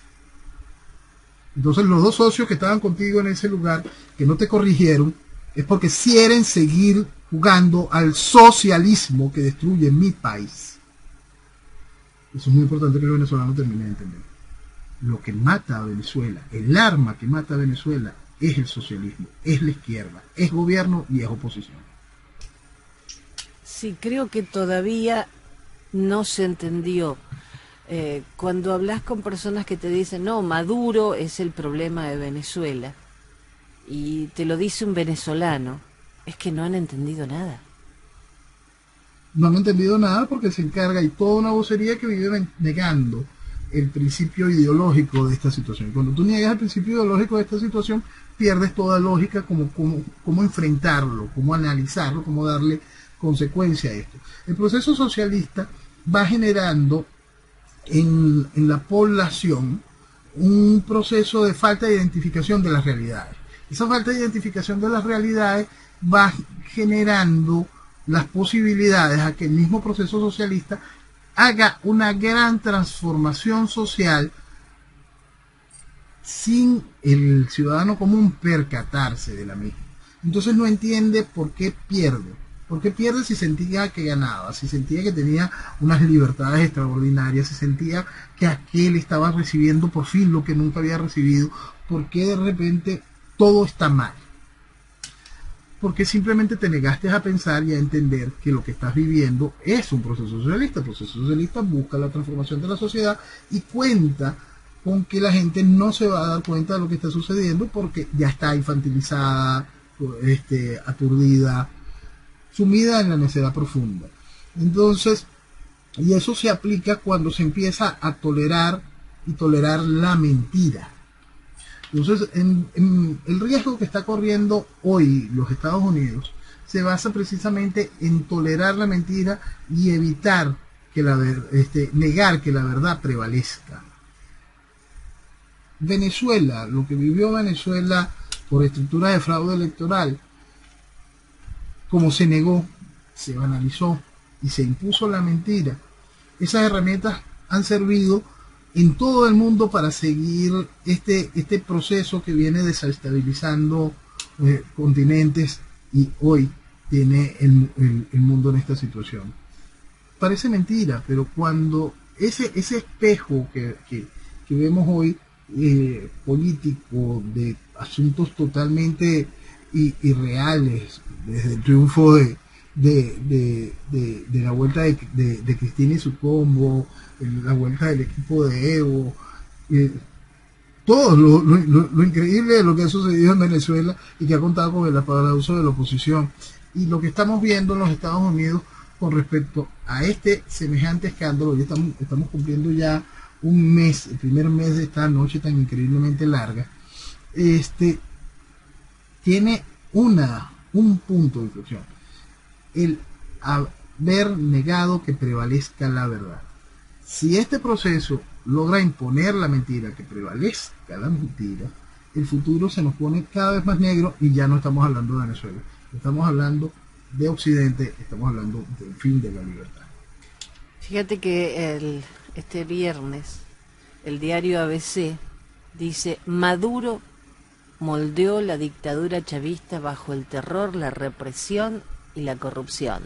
Entonces los dos socios que estaban contigo en ese lugar, que no te corrigieron, es porque quieren seguir jugando al socialismo que destruye mi país. Eso es muy importante que el venezolano termine de entender. Lo que mata a Venezuela, el arma que mata a Venezuela, es el socialismo, es la izquierda, es gobierno y es oposición. Sí, creo que todavía no se entendió. Cuando hablas con personas que te dicen, no, Maduro es el problema de Venezuela, y te lo dice un venezolano, es que no han entendido nada. No han entendido nada porque se encarga, y toda una vocería que vive negando el principio ideológico de esta situación. Cuando tú niegas el principio ideológico de esta situación, pierdes toda lógica cómo enfrentarlo, cómo analizarlo, cómo darle consecuencia a esto. El proceso socialista va generando en la población un proceso de falta de identificación de las realidades. Esa falta de identificación de las realidades va generando las posibilidades a que el mismo proceso socialista haga una gran transformación social sin el ciudadano común percatarse de la misma. Entonces no entiende por qué pierde. ¿Por qué pierde si sentía que ganaba? Si sentía que tenía unas libertades extraordinarias, si sentía que aquel estaba recibiendo por fin lo que nunca había recibido. ¿Por qué de repente todo está mal? Porque simplemente te negaste a pensar y a entender que lo que estás viviendo es un proceso socialista. El proceso socialista busca la transformación de la sociedad y cuenta con que la gente no se va a dar cuenta de lo que está sucediendo porque ya está infantilizada, aturdida, sumida en la necedad profunda. Entonces, y eso se aplica cuando se empieza a tolerar la mentira. Entonces, en el riesgo que está corriendo hoy los Estados Unidos se basa precisamente en tolerar la mentira y evitar que negar que la verdad prevalezca. Venezuela, lo que vivió Venezuela por estructura de fraude electoral, como se negó, se banalizó y se impuso la mentira, esas herramientas han servido en todo el mundo para seguir este proceso que viene desestabilizando continentes, y hoy tiene el mundo en esta situación. Parece mentira, pero cuando ese espejo que vemos hoy, político, de asuntos totalmente irreales, desde el triunfo de la vuelta de Cristina y su combo, la vuelta del equipo de Evo, todo lo increíble de lo que ha sucedido en Venezuela y que ha contado con el aplauso de la oposición, y lo que estamos viendo en los Estados Unidos con respecto a este semejante escándalo. Ya estamos cumpliendo ya un mes, el primer mes de esta noche tan increíblemente larga. Tiene un punto de inflexión: el haber negado que prevalezca la verdad. Si este proceso logra imponer la mentira, que prevalezca la mentira, el futuro se nos pone cada vez más negro, y ya no estamos hablando de Venezuela, estamos hablando de Occidente, estamos hablando del fin de la libertad. Fíjate que este viernes el diario ABC dice: Maduro moldeó la dictadura chavista bajo el terror, la represión y la corrupción.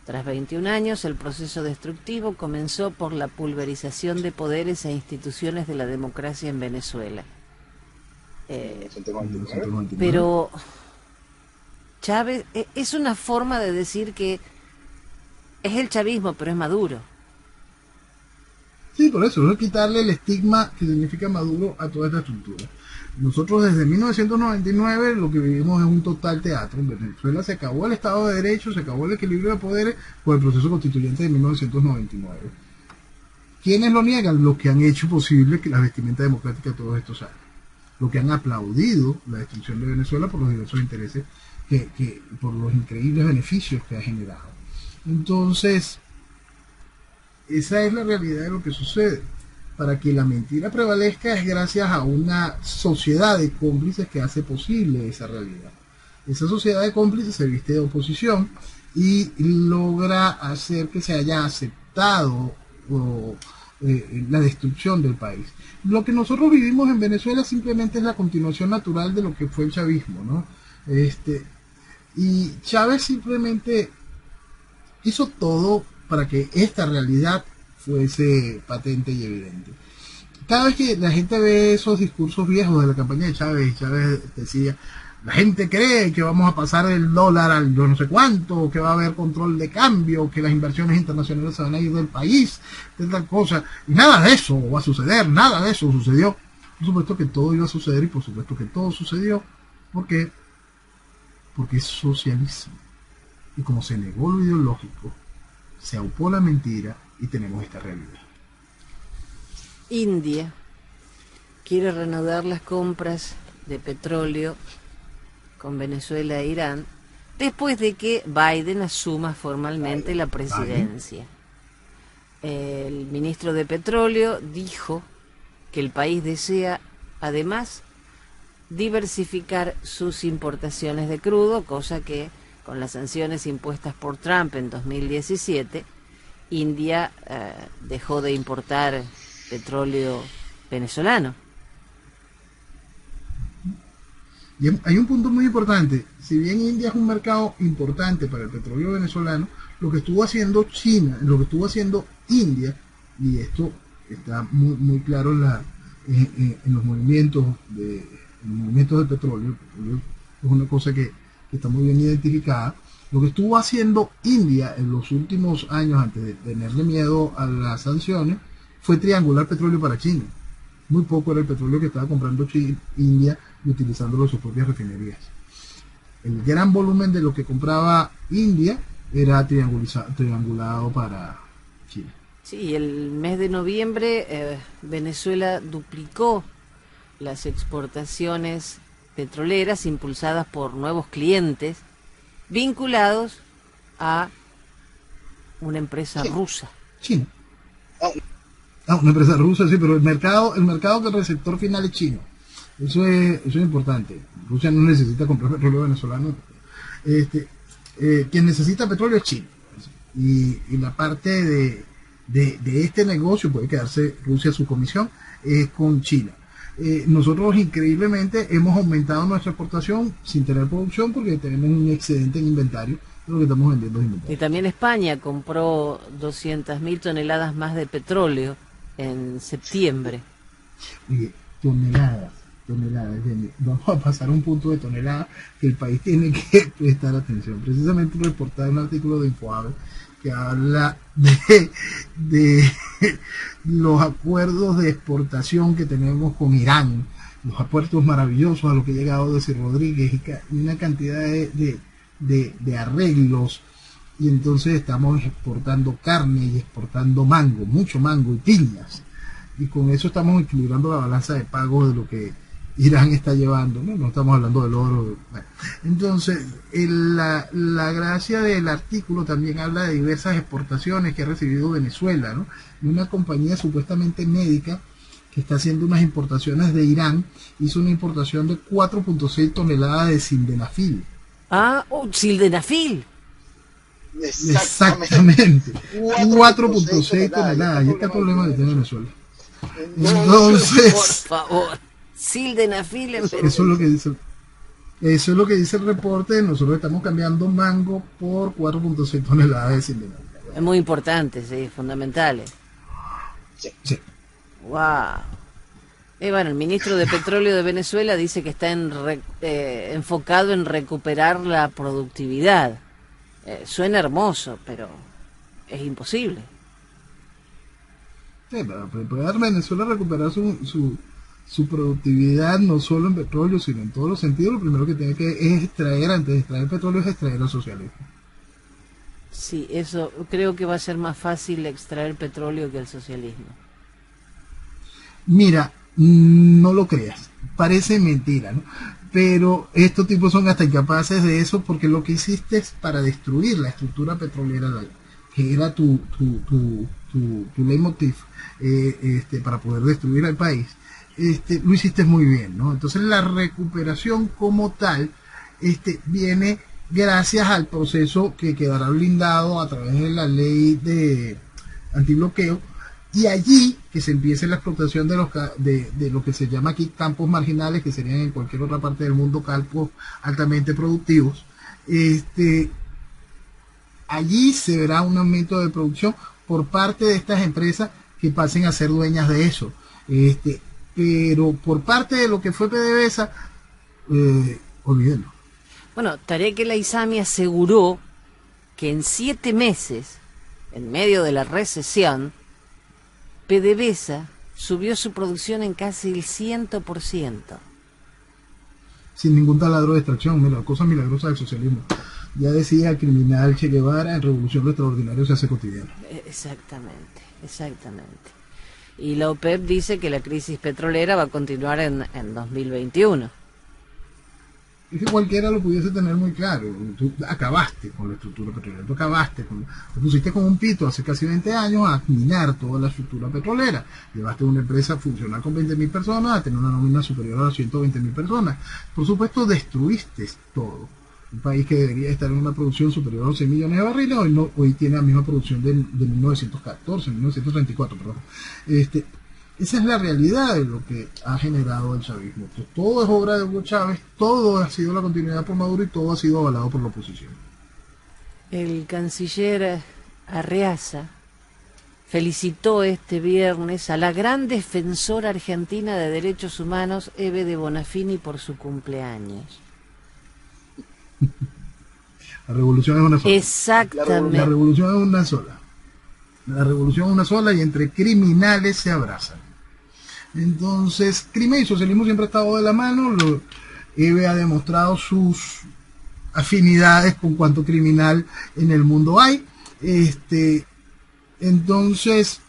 Tras 21 años, el proceso destructivo comenzó por la pulverización de poderes e instituciones de la democracia en Venezuela. Pero Chávez es una forma de decir que es el chavismo, pero es Maduro. Sí, por eso, es quitarle el estigma que significa Maduro a toda esta estructura. Nosotros desde 1999 lo que vivimos es un total teatro. En Venezuela se acabó el Estado de Derecho, se acabó el equilibrio de poderes por el proceso constituyente de 1999. ¿Quiénes lo niegan? Los que han hecho posible que la vestimenta democrática de todos estos años. Los que han aplaudido la destrucción de Venezuela por los diversos intereses, por los increíbles beneficios que ha generado. Entonces, esa es la realidad de lo que sucede. Para que la mentira prevalezca es gracias a una sociedad de cómplices que hace posible esa realidad. Esa sociedad de cómplices se viste de oposición y logra hacer que se haya aceptado la destrucción del país. Lo que nosotros vivimos en Venezuela simplemente es la continuación natural de lo que fue el chavismo, ¿no? Y Chávez simplemente hizo todo para que esta realidad fuese patente y evidente. Cada vez que la gente ve esos discursos viejos de la campaña de Chávez, Chávez decía, la gente cree que vamos a pasar el dólar al yo no sé cuánto, que va a haber control de cambio, que las inversiones internacionales se van a ir del país, de tal cosa, y nada de eso va a suceder, nada de eso sucedió. Por supuesto que todo iba a suceder y por supuesto que todo sucedió. ¿Por qué? Porque es socialismo. Y como se negó lo ideológico, se aupó la mentira y tenemos esta realidad. India quiere reanudar las compras de petróleo con Venezuela e Irán después de que Biden asuma formalmente la presidencia. El ministro de Petróleo dijo que el país desea además diversificar sus importaciones de crudo, cosa que con las sanciones impuestas por Trump en 2017, India dejó de importar petróleo venezolano. Y hay un punto muy importante. Si bien India es un mercado importante para el petróleo venezolano, lo que estuvo haciendo China, lo que estuvo haciendo India, y esto está muy claro en los movimientos de petróleo, es una cosa que está muy bien identificada. Lo que estuvo haciendo India en los últimos años, antes de tenerle miedo a las sanciones, fue triangular petróleo para China. Muy poco era el petróleo que estaba comprando India y utilizándolo en sus propias refinerías. El gran volumen de lo que compraba India era triangulado para China. Sí, el mes de noviembre Venezuela duplicó las exportaciones petroleras impulsadas por nuevos clientes vinculados a una empresa rusa. China. Una empresa rusa, sí, pero el mercado del receptor final es chino. Eso es importante. Rusia no necesita comprar petróleo venezolano. Quien necesita petróleo es China. Y la parte de este negocio puede quedarse Rusia su comisión con China. Nosotros increíblemente hemos aumentado nuestra exportación sin tener producción porque tenemos un excedente en inventario. Lo que estamos vendiendo es inventario. Y también España compró 200.000 toneladas más de petróleo en septiembre. Oye, toneladas. Vamos a pasar a un punto de tonelada que el país tiene que prestar atención. Precisamente reportar un artículo de Infoave que habla de los acuerdos de exportación que tenemos con Irán, los acuerdos maravillosos a los que ha llegado Desi Rodríguez y una cantidad de arreglos, y entonces estamos exportando carne y exportando mango, mucho mango y piñas, y con eso estamos equilibrando la balanza de pago de lo que Irán está llevando, no estamos hablando del oro. Bueno, entonces la gracia del artículo también habla de diversas exportaciones que ha recibido Venezuela, ¿no? Y una compañía supuestamente médica que está haciendo unas importaciones de Irán hizo una importación de 4.6 toneladas de sildenafil. Sildenafil. Exactamente. 4.6 toneladas. Y este problema que tiene Venezuela. Entonces, por favor, sildenafil en Venezuela. Eso es lo que dice el reporte. Nosotros estamos cambiando mango por 4.6 toneladas de sildenafil. Es muy importante, sí, fundamentales. Sí. Wow. Bueno, el ministro de Petróleo de Venezuela dice que está enfocado en recuperar la productividad. Suena hermoso, pero es imposible. Sí, para poder Venezuela recuperar su productividad, no solo en petróleo, sino en todos los sentidos, lo primero que tiene que es extraer, antes de extraer petróleo, es extraer el socialismo. Sí, eso creo que va a ser más fácil extraer petróleo que el socialismo. Mira, no lo creas, parece mentira, ¿no? Pero estos tipos son hasta incapaces de eso porque lo que hiciste es para destruir la estructura petrolera, que era tu leitmotiv, para poder destruir al país. Lo hiciste muy bien, ¿no? Entonces la recuperación como tal viene gracias al proceso que quedará blindado a través de la ley de antibloqueo, y allí que se empiece la explotación de lo que se llama aquí campos marginales, que serían en cualquier otra parte del mundo campos altamente productivos. Allí se verá un aumento de producción por parte de estas empresas que pasen a ser dueñas de eso. Pero por parte de lo que fue PDVSA, olvídenlo. Bueno, Tarek El Aissami aseguró que en 7 meses, en medio de la recesión, PDVSA subió su producción en casi el 100%. Sin ningún taladro de extracción, mira, cosa milagrosa del socialismo. Ya decía el criminal Che Guevara, en revolución lo extraordinario se hace cotidiano. Exactamente, exactamente. Y la OPEP dice que la crisis petrolera va a continuar en 2021. Es que cualquiera lo pudiese tener muy claro. Tú acabaste con la estructura petrolera, te pusiste con un pito hace casi 20 años a minar toda la estructura petrolera. Llevaste una empresa a funcionar con 20.000 personas, a tener una nómina superior a las 120.000 personas. Por supuesto, destruiste todo. Un país que debería estar en una producción superior a los 6 millones de barriles, hoy tiene la misma producción de 1934, perdón. Esa es la realidad de lo que ha generado el chavismo. Todo es obra de Hugo Chávez, todo ha sido la continuidad por Maduro y todo ha sido avalado por la oposición. El canciller Arreaza felicitó este viernes a la gran defensora argentina de derechos humanos, Eve de Bonafini, por su cumpleaños. La revolución es una sola. Exactamente. La revolución es una sola. La revolución es una sola y entre criminales se abrazan. Entonces, crimen y socialismo siempre ha estado de la mano. Eve ha demostrado sus afinidades con cuanto criminal en el mundo hay. Entonces,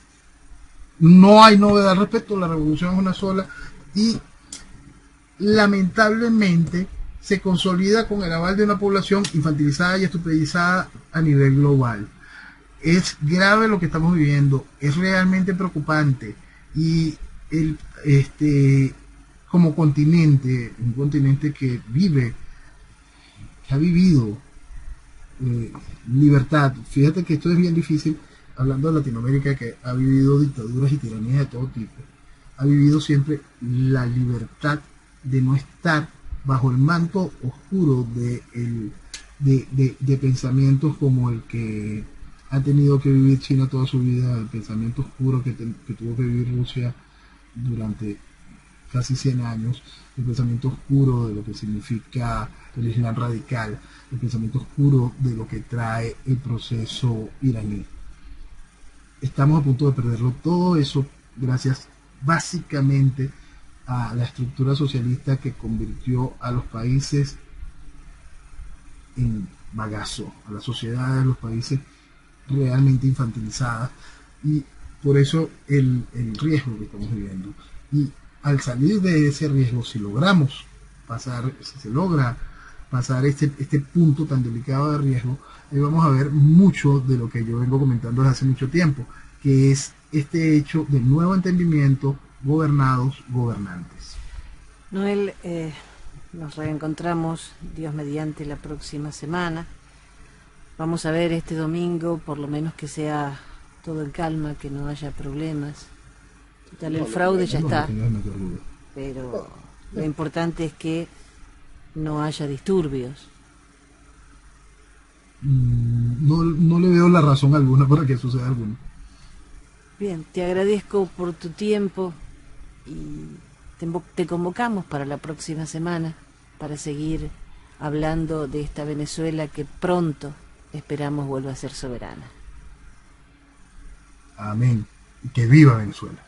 no hay novedad al respecto. La revolución es una sola y lamentablemente se consolida con el aval de una población infantilizada y estupidizada a nivel global. Es grave lo que estamos viviendo, es realmente preocupante y como continente, un continente que ha vivido libertad. Fíjate que esto es bien difícil, hablando de Latinoamérica, que ha vivido dictaduras y tiranías de todo tipo. Ha vivido siempre la libertad de no estar bajo el manto oscuro de pensamientos como el que ha tenido que vivir China toda su vida, el pensamiento oscuro que tuvo que vivir Rusia durante casi 100 años, el pensamiento oscuro de lo que significa el Islam radical, el pensamiento oscuro de lo que trae el proceso iraní. Estamos a punto de perderlo todo eso gracias básicamente a la estructura socialista que convirtió a los países en bagazo, a la sociedad de los países realmente infantilizadas, y por eso el riesgo que estamos viviendo. Y al salir de ese riesgo, si se logra pasar este punto tan delicado de riesgo, ahí vamos a ver mucho de lo que yo vengo comentando desde hace mucho tiempo, que es este hecho de nuevo entendimiento, gobernados, gobernantes. Noel, nos reencontramos, Dios mediante, la próxima semana. Vamos a ver este domingo, por lo menos que sea todo en calma, que no haya problemas. Total, el fraude ya está, pero lo importante es que no haya disturbios. No le veo la razón alguna para que suceda alguno. Bien, te agradezco por tu tiempo y te convocamos para la próxima semana para seguir hablando de esta Venezuela que pronto esperamos vuelva a ser soberana. Amén. y que viva Venezuela.